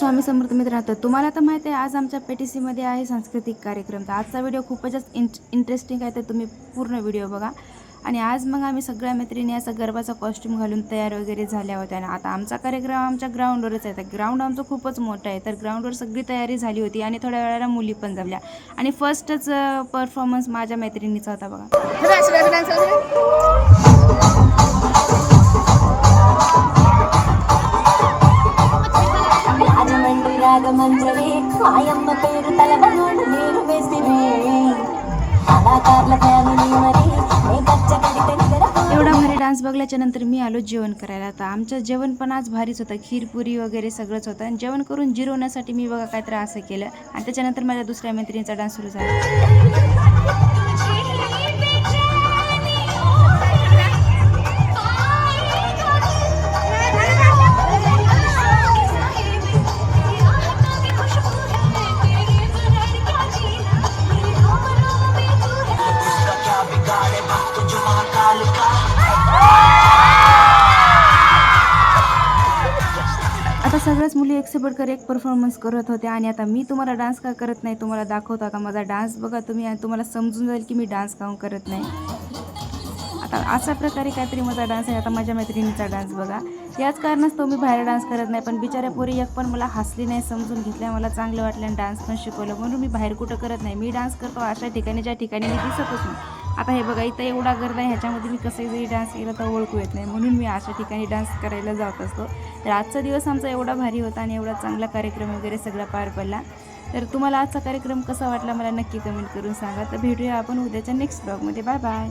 स्वामी समर्थ मित्रांनो, तर तुम्हाला तर माहिती आहे आज आमच्या पेटीसीमध्ये आहे सांस्कृतिक कार्यक्रम. तर आजचा व्हिडिओ खूपच इंटरेस्टिंग आहे, तर तुम्ही पूर्ण व्हिडिओ बघा. आणि आज मग आम्ही सगळ्या मैत्रिणी असा गरबाचा कॉस्ट्यूम घालून तयार वगैरे झाल्या होत्या. आणि आता आमचा कार्यक्रम आमच्या ग्राउंडवरच आहे. तर ग्राउंड आमचं खूपच मोठं आहे, तर ग्राउंडवर सगळी तयारी झाली होती आणि थोड्या वेळाला मुली पण जमल्या. आणि फर्स्टच परफॉर्मन्स माझ्या मैत्रिणीचा होता बघा. एवढा भारी डान्स बघल्याच्या नंतर मी आलो जेवण करायला. तर आमचं जेवण पण आज भारीच होतं, खीरपुरी वगैरे सगळंच होतं. आणि जेवण करून जिरवण्यासाठी मी बघा काय तर असं केलं. आणि त्याच्यानंतर माझ्या दुसऱ्या मैत्रिणीचा डान्स सुरू झाला. आता सगळ्याच मुली एक से बढ़कर एक परफॉर्मन्स करत होत्या. आणि आता मी तुम्हाला डान्स का करत नाही तुम्हाला दाखवतो. आता माझा डान्स बघा तुम्ही आणि तुम्हाला समजून जाईल की मी डान्स काऊन करत नाही. आता अशा प्रकारे काहीतरी माझा डान्स आहे. आता माझ्या मैत्रिणीचा डान्स बघा. याच कारणास्तव मी बाहेर डान्स करत नाही. पण बिचाऱ्या पोरी एक पण मला हसली नाही, समजून घेतल्या, मला चांगलं वाटलं आणि डान्स पण शिकवलं. म्हणून मी बाहेर कुठं करत नाही. मी डान्स करतो अशा ठिकाणी ज्या ठिकाणी मी दिसतच नाही. आता हे बघा इथं एवढा गर्द आहे, ह्याच्यामध्ये मी कसं जरी डान्स केला तर ओळखू येत नाही. म्हणून मी अशा ठिकाणी डान्स करायला जात असतो. तर आजचा दिवस आमचा एवढा भारी होता आणि एवढा चांगला कार्यक्रम वगैरे सगळा पार पडला. तर तुम्हाला आजचा कार्यक्रम कसा वाटला मला नक्की कमेंट करून सांगा. तर भेटूया आपण उद्याच्या नेक्स्ट ब्लॉगमध्ये. Bye bye.